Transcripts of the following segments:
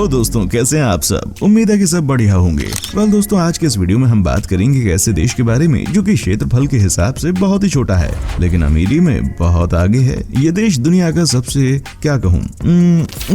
Hello दोस्तों, कैसे हैं आप सब। उम्मीद है कि सब बढ़िया होंगे। वेल दोस्तों, आज के इस वीडियो में हम बात करेंगे एक ऐसे देश के बारे में जो कि क्षेत्रफल के हिसाब से बहुत ही छोटा है, लेकिन अमीरी में बहुत आगे है। ये देश दुनिया का सबसे क्या कहूँ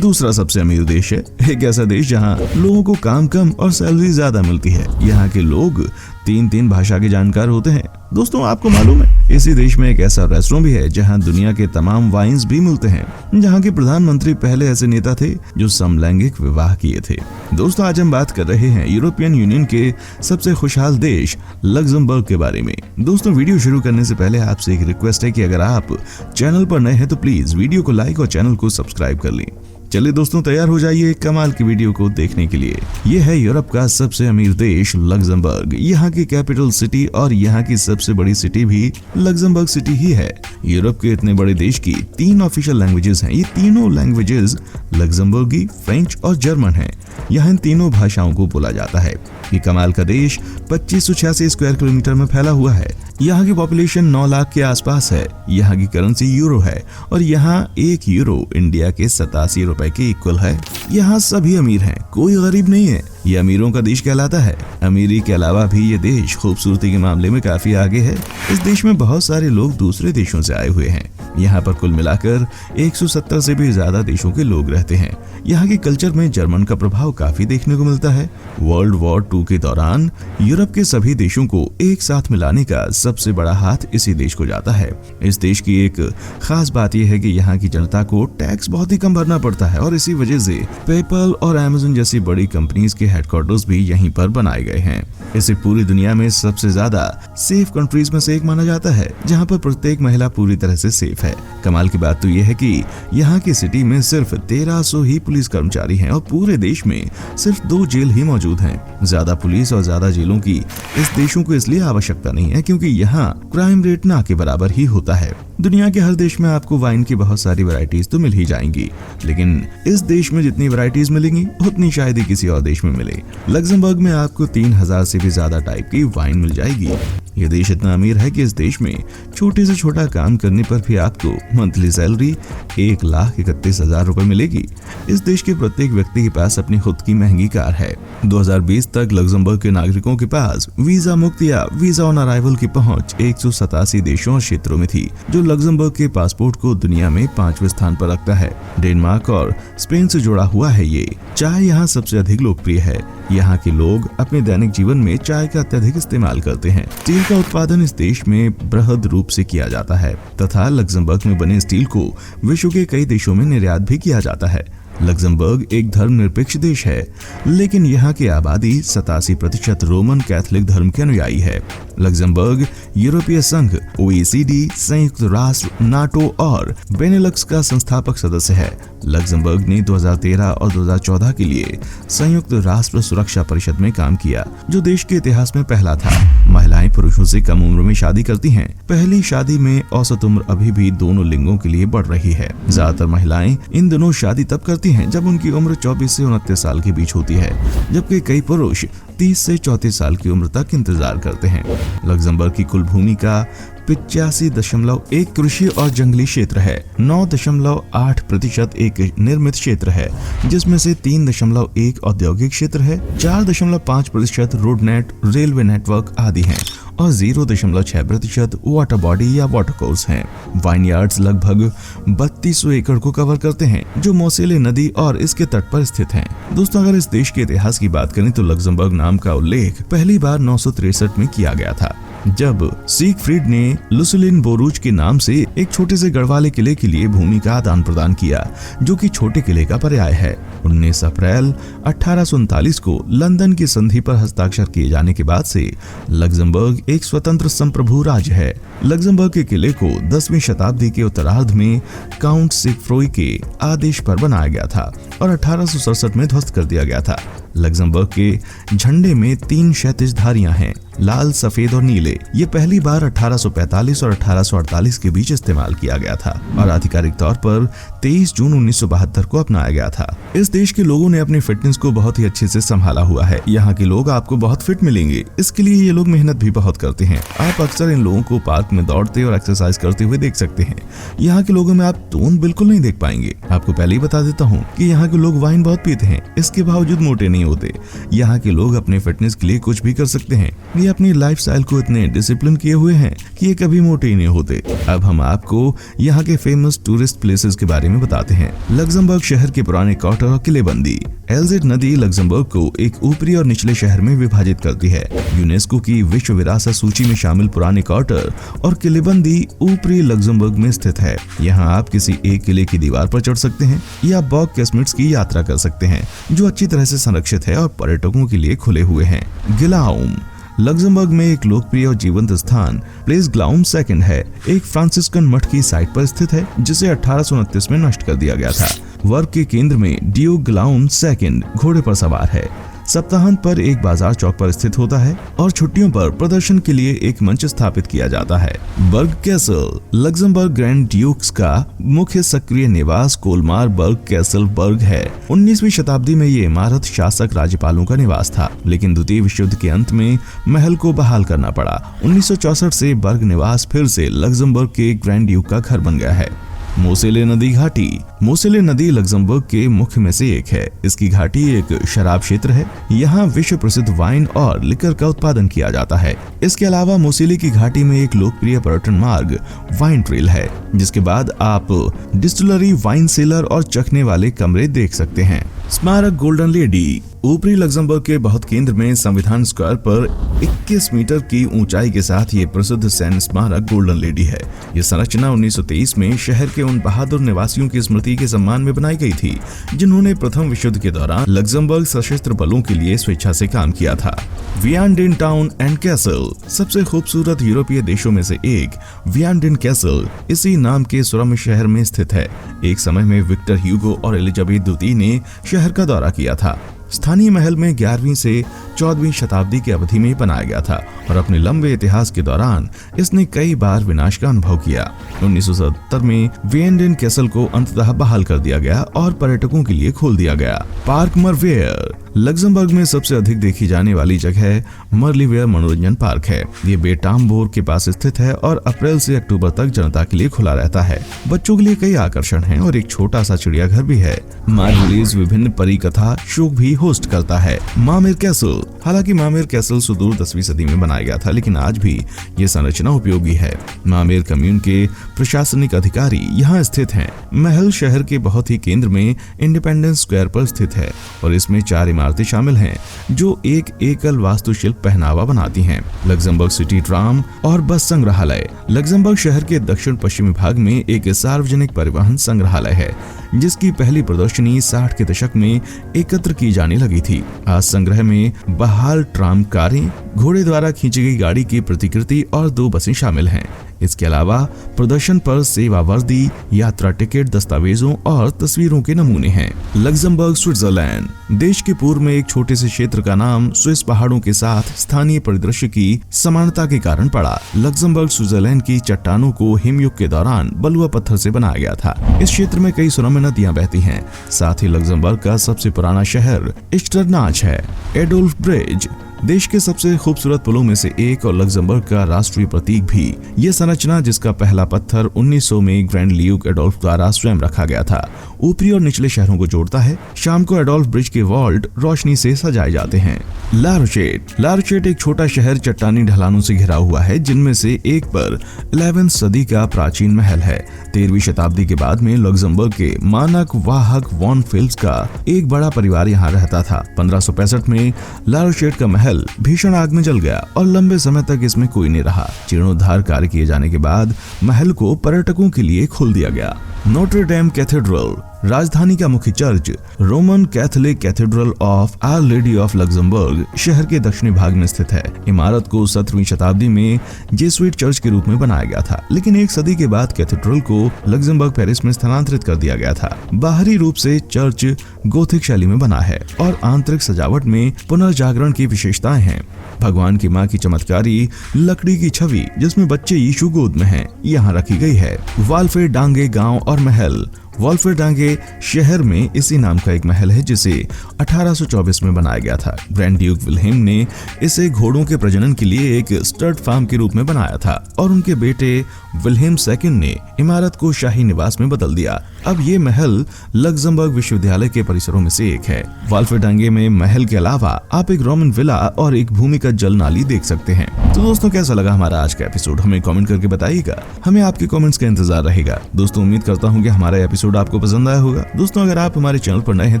दूसरा सबसे अमीर देश है। एक ऐसा देश जहाँ लोगों को काम कम और सैलरी ज्यादा मिलती है। यहाँ के लोग तीन भाषा के जानकार होते हैं। दोस्तों, आपको मालूम है इसी देश में एक ऐसा रेस्टोरेंट भी है जहां दुनिया के तमाम वाइन्स भी मिलते हैं। जहां के प्रधानमंत्री पहले ऐसे नेता थे जो समलैंगिक विवाह किए थे। दोस्तों, आज हम बात कर रहे हैं यूरोपियन यूनियन के सबसे खुशहाल देश लग्जमबर्ग के बारे में। दोस्तों, वीडियो शुरू करने से पहले आपसे एक रिक्वेस्ट है कि अगर आप चैनल पर नए हैं तो प्लीज वीडियो को लाइक और चैनल को सब्सक्राइब कर लें। चलिए दोस्तों, तैयार हो जाइए कमाल की वीडियो को देखने के लिए। यह है यूरोप का सबसे अमीर देश लग्जमबर्ग। यहाँ की कैपिटल सिटी और यहाँ की सबसे बड़ी सिटी भी लग्जमबर्ग सिटी ही है। यूरोप के इतने बड़े देश की 3 ऑफिशियल लैंग्वेजेस हैं। ये तीनों लैंग्वेजेस लग्जमबर्गी, फ्रेंच और जर्मन हैं। यहाँ इन तीनों भाषाओं को बोला जाता है। ये कमाल का देश 2586 स्क्वायर किलोमीटर में फैला हुआ है। यहाँ की पॉपुलेशन 9 लाख के आसपास है। यहाँ की करेंसी यूरो है और यहाँ 1 यूरो इंडिया के 87 रुपए के इक्वल है। यहाँ सभी अमीर हैं, कोई गरीब नहीं है। ये अमीरों का देश कहलाता है। अमीरी के अलावा भी ये देश खूबसूरती के मामले में काफी आगे है। इस देश में बहुत सारे लोग दूसरे देशों से आए हुए हैं। यहाँ पर कुल मिलाकर 170 से भी ज्यादा देशों के लोग रहते हैं। यहाँ के कल्चर में जर्मन का प्रभाव काफी देखने को मिलता है। वर्ल्ड वॉर 2 के दौरान यूरोप के सभी देशों को एक साथ मिलाने का सबसे बड़ा हाथ इसी देश को जाता है। इस देश की एक खास बात यह है कि यहाँ की जनता को टैक्स बहुत ही कम भरना पड़ता है और इसी वजह से पेपल और अमेज़न जैसी बड़ी कंपनीज के हेडक्वार्टर्स भी यहीं पर बनाए गए हैं। इसे पूरी दुनिया में सबसे ज्यादा सेफ कंट्रीज में से एक माना जाता है, जहां पर प्रत्येक महिला पूरी तरह से सेफ है। कमाल की बात तो यह है कि यहाँ की सिटी में सिर्फ 1300 ही पुलिस कर्मचारी हैं और पूरे देश में सिर्फ 2 जेल ही मौजूद हैं। ज्यादा पुलिस और ज्यादा जेलों की इस देशों को इसलिए आवश्यकता नहीं है क्योंकि यहाँ क्राइम रेट ना के बराबर ही होता है। दुनिया के हर देश में आपको वाइन की बहुत सारी वैरायटीज तो मिल ही जाएंगी, लेकिन इस देश में जितनी वैरायटीज मिलेंगी उतनी शायद ही किसी और देश में मिले। लग्जमबर्ग में आपको 3000 से भी ज्यादा टाइप की वाइन मिल जाएगी। ये देश इतना अमीर है कि इस देश में छोटे से छोटा काम करने पर भी आपको मंथली सैलरी 1,31,000 रुपए मिलेगी। इस देश के प्रत्येक व्यक्ति के पास अपनी खुद की महंगी कार है। 2020 तक लग्जमबर्ग के नागरिकों के पास वीजा मुक्त या वीजा ऑन अराइवल की पहुंच 187 देशों और क्षेत्रों में थी, जो लग्जमबर्ग के पासपोर्ट को दुनिया में 5वें स्थान पर रखता है। डेनमार्क और स्पेन से जुड़ा हुआ है ये। चाय यहाँ सबसे अधिक लोकप्रिय है। यहाँ के लोग अपने दैनिक जीवन में चाय का अत्यधिक इस्तेमाल करते हैं। स्टील का उत्पादन इस देश में बृहद रूप से किया जाता है तथा लग्जमबर्ग में बने स्टील को विश्व के कई देशों में निर्यात भी किया जाता है। लग्जमबर्ग एक धर्मनिरपेक्ष देश है, लेकिन यहाँ की आबादी 87% रोमन कैथोलिक धर्म के अनुयायी है। लग्जमबर्ग यूरोपीय संघ, OECD, संयुक्त राष्ट्र, नाटो और बेनेलक्स का संस्थापक सदस्य है। लग्जमबर्ग ने 2013 और 2014 के लिए संयुक्त राष्ट्र सुरक्षा परिषद में काम किया, जो देश के इतिहास में पहला था। महिलाएं पुरुषों से कम उम्र में शादी करती हैं। पहली शादी में औसत उम्र अभी भी दोनों लिंगों के लिए बढ़ रही है। ज्यादातर महिलाएं इन दिनों शादी तब करती हैं जब उनकी उम्र 24 से 29 साल के बीच होती है, जबकि कई पुरुष 30 से 34 साल की उम्र तक इंतजार करते हैं। लग्जमबर्ग की कुल भूमि का 85.1 कृषि और जंगली क्षेत्र है। 9.8% एक निर्मित क्षेत्र है, जिसमें से 3.1 औद्योगिक क्षेत्र है। 4.5% रोड नेट, रेलवे नेटवर्क आदि हैं और 0.6% वाटर बॉडी या वाटर कोर्स हैं। वाइनयार्ड्स लगभग 3200 एकड़ को कवर करते हैं, जो मोसेले नदी और इसके तट पर स्थित हैं। दोस्तों, अगर इस देश के इतिहास की बात करें तो लग्जमबर्ग नाम का उल्लेख पहली बार 963 में किया गया था, जब सिगफ्रीड ने लुसलिन बोरूज के नाम से एक छोटे से गढ़वाले किले के लिए भूमि का आदान प्रदान किया, जो कि छोटे किले का पर्याय है। 19 अप्रैल 1839 को लंदन की संधि पर हस्ताक्षर किए जाने के बाद से लग्जमबर्ग एक स्वतंत्र संप्रभु राज्य है। लग्जमबर्ग के किले को 10वीं शताब्दी के उत्तरार्ध में काउंट सिगफ्रॉय के आदेश पर बनाया गया था और 1867 में ध्वस्त कर दिया गया था। लग्जमबर्ग के झंडे में 3 क्षैतिज धारियां हैं, लाल, सफेद और नीले। ये पहली बार 1845 और 1848 के बीच इस्तेमाल किया गया था और आधिकारिक तौर पर 23 जून 1972 को अपनाया गया था। इस देश के लोगों ने अपनी फिटनेस को बहुत ही अच्छे से संभाला हुआ है। यहाँ के लोग आपको बहुत फिट मिलेंगे, इसके लिए ये लोग मेहनत भी बहुत करते हैं। आप अक्सर इन लोगों को पार्क में दौड़ते और एक्सरसाइज करते हुए देख सकते हैं। यहाँ के लोगों में आप टोन बिल्कुल नहीं देख पाएंगे। आपको पहले ही बता देता हूँ कि यहाँ के लोग वाइन बहुत पीते हैं, इसके बावजूद मोटे नहीं होते। यहाँ के लोग अपने फिटनेस के लिए कुछ भी कर सकते हैं। ये अपनी लाइफस्टाइल को इतने डिसिप्लिन किए हुए हैं कि ये कभी मोटे ही नहीं होते। अब हम आपको यहाँ के फेमस टूरिस्ट प्लेसेस के बारे में बताते हैं। लग्जमबर्ग शहर के पुराने क्वार्टर और किलेबंदी। एल्जेट नदी लग्जमबर्ग को एक ऊपरी और निचले शहर में विभाजित करती है। यूनेस्को की विश्व विरासत सूची में शामिल पुराने क्वार्टर और किलेबंदी ऊपरी लग्जमबर्ग में स्थित है। यहाँ आप किसी एक किले की दीवार पर चढ़ सकते हैं या बॉग कैस्मिट्स की यात्रा कर सकते हैं, जो अच्छी तरह से संरक्षित है और पर्यटकों के लिए खुले हुए हैं। गिलाउम लग्जमबर्ग में एक लोकप्रिय और जीवंत स्थान प्लेस ग्लाउम सेकंड है। एक फ्रांसिस्कन मठ की साइट पर स्थित है, जिसे 1829 में नष्ट कर दिया गया था। वर्ग के केंद्र में ड्यूक ग्लाउम सेकंड घोड़े पर सवार है। सप्ताहांत पर एक बाजार चौक पर स्थित होता है और छुट्टियों पर प्रदर्शन के लिए एक मंच स्थापित किया जाता है। बर्ग कैसल लग्जमबर्ग ग्रैंड ड्यूक्स का मुख्य सक्रिय निवास कोलमार बर्ग कैसल बर्ग है। 19वीं शताब्दी में ये इमारत शासक राज्यपालों का निवास था, लेकिन द्वितीय विश्व युद्ध के अंत में महल को बहाल करना पड़ा। 1964 से बर्ग निवास फिर से लग्जमबर्ग के ग्रैंड ड्यूक का घर बन गया है। मोसेले नदी घाटी। मोसेले नदी लग्जमबर्ग के मुख्य में से एक है। इसकी घाटी एक शराब क्षेत्र है। यहाँ विश्व प्रसिद्ध वाइन और लिकर का उत्पादन किया जाता है। इसके अलावा मोसेले की घाटी में एक लोकप्रिय पर्यटन मार्ग वाइन ट्रेल है, जिसके बाद आप डिस्टिलरी, वाइन सेलर और चखने वाले कमरे देख सकते हैं। स्मारक गोल्डन लेडी। ऊपरी लग्जमबर्ग के बहुत केंद्र में संविधान स्क्वायर पर 21 मीटर की ऊंचाई के साथ ये प्रसिद्ध सैन्य स्मारक गोल्डन लेडी है। ये संरचना 1923 में शहर के उन बहादुर निवासियों की स्मृति के सम्मान में बनाई गई थी, जिन्होंने प्रथम विश्व युद्ध के दौरान लग्जमबर्ग सशस्त्र बलों के लिए स्वेच्छा से काम किया था। वियांडेन टाउन एंड कैसल। सबसे खूबसूरत यूरोपीय देशों में से एक वियांडेन कैसल इसी नाम के सुरम्य शहर में स्थित है। एक समय में विक्टर ह्यूगो और एलिजाबेथ द्वितीय ने शहर का दौरा किया था। स्थानीय महल में 11वीं से 14वीं शताब्दी की अवधि में बनाया गया था और अपने लंबे इतिहास के दौरान इसने कई बार विनाश का अनुभव किया। 1970 में वियांडेन कैसल को अंततः बहाल कर दिया गया और पर्यटकों के लिए खोल दिया गया। पार्क मरवेयर। लग्जमबर्ग में सबसे अधिक देखी जाने वाली जगह मर्लीवेयर मनोरंजन पार्क है। ये बेटामबोर के पास स्थित है और अप्रैल से अक्टूबर तक जनता के लिए खुला रहता है। बच्चों के लिए कई आकर्षण हैं और एक छोटा सा चिड़ियाघर भी है। मार्गुलीज विभिन्न परिकथा शो भी होस्ट करता है। मामेर कैसल। हालांकि मामेर कैसल सुदूर 10वीं सदी में बनाया गया था, लेकिन आज भी ये संरचना उपयोगी है। मामेर कम्यून के प्रशासनिक अधिकारी यहाँ स्थित हैं। महल शहर के बहुत ही केंद्र में इंडिपेंडेंस स्क्वायर पर स्थित है और इसमें 4 इमारतें शामिल हैं, जो एक एकल वास्तुशिल्प पहनावा बनाती हैं। लग्जमबर्ग सिटी ट्राम और बस संग्रहालय। लग्जमबर्ग शहर के दक्षिण पश्चिमी भाग में एक सार्वजनिक परिवहन संग्रहालय है, जिसकी पहली प्रदर्शनी 60 के दशक में एकत्र की जाने लगी थी। आज संग्रह में बहाल ट्राम कारें, घोड़े द्वारा खींची गई गाड़ी की प्रतिकृति और 2 बसें शामिल हैं। इसके अलावा प्रदर्शन पर सेवा वर्दी, यात्रा टिकट, दस्तावेजों और तस्वीरों के नमूने हैं। Luxembourg Switzerland. देश के पूर्व में एक छोटे से क्षेत्र का नाम स्विस पहाड़ों के साथ स्थानीय परिदृश्य की समानता के कारण पड़ा। लग्जमबर्ग स्विट्जरलैंड की चट्टानों को हिमयुग के दौरान बलुआ पत्थर से बनाया गया था। इस क्षेत्र में कई सुरम्य नदियां बहती हैं। साथ ही लग्जमबर्ग का सबसे पुराना शहर इस्टरनाच है। एडोल्फ ब्रिज देश के सबसे खूबसूरत पुलों में से एक और लग्जमबर्ग का राष्ट्रीय प्रतीक भी। यह संरचना, जिसका पहला पत्थर 1900 में ग्रैंड ल्यूक एडोल्फ द्वारा स्वयं रखा गया था, ऊपरी और निचले शहरों को जोड़ता है। शाम को एडोल्फ ब्रिज के वॉल्ट रोशनी से सजाए जाते हैं। ला रोचेट। ला रोचेट एक छोटा शहर चट्टानी ढलानों से घिरा हुआ है, जिनमें से एक पर 11वीं सदी का प्राचीन महल है। 13वीं शताब्दी के बाद में लग्जमबर्ग के मानक वाहक वॉन फिल्प्स का एक बड़ा परिवार यहाँ रहता था। 1565 में ला रोचेट का महल भीषण आग में जल गया और लंबे समय तक इसमें कोई नहीं रहा। जीर्णोद्धार कार्य किए जाने के बाद महल को पर्यटकों के लिए खोल दिया गया। नोटर डेम कैथेड्रल, राजधानी का मुख्य church Roman Catholic cathedral of Our Lady of Luxembourg शहर के दक्षिणी भाग में स्थित है। इमारत को 17वीं शताब्दी में जेसुइट चर्च के रूप में बनाया गया था, लेकिन एक सदी के बाद कैथेड्रल को लग्जमबर्ग पेरिस में स्थानांतरित कर दिया गया था। बाहरी रूप से चर्च गोथिक शैली में बना है और आंतरिक सजावट में पुनर्जागरण की विशेषताएं हैं। भगवान की मां की चमत्कारी लकड़ी की छवि जिसमें बच्चे यीशु गोद में हैं, यहाँ रखी गई है। वाल्फे डांगे गांव और महल, वॉल्फरडांगे शहर में इसी नाम का एक महल है जिसे 1824 में बनाया गया था। ग्रैंड ड्यूक विल्हेम ने इसे घोड़ों के प्रजनन के लिए एक स्टड फार्म के रूप में बनाया था और उनके बेटे विल्हेम सेकंड ने इमारत को शाही निवास में बदल दिया। अब ये महल लग्जमबर्ग विश्वविद्यालय के परिसरों में से एक है। वॉल्फरडांगे में महल के अलावा आप एक रोमन विला और एक भूमिगत जल नाली देख सकते हैं। तो दोस्तों, कैसा लगा हमारा आज का एपिसोड, हमें कमेंट करके बताइएगा। हमें आपके कमेंट्स का इंतजार रहेगा। दोस्तों, उम्मीद करता हूँ कि हमारा एपिसोड आपको पसंद आया होगा। दोस्तों, अगर आप हमारे चैनल पर नए हैं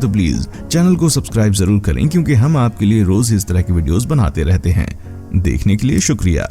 तो प्लीज चैनल को सब्सक्राइब जरूर करें, क्योंकि हम आपके लिए रोज इस तरह की वीडियोस बनाते रहते हैं। देखने के लिए शुक्रिया।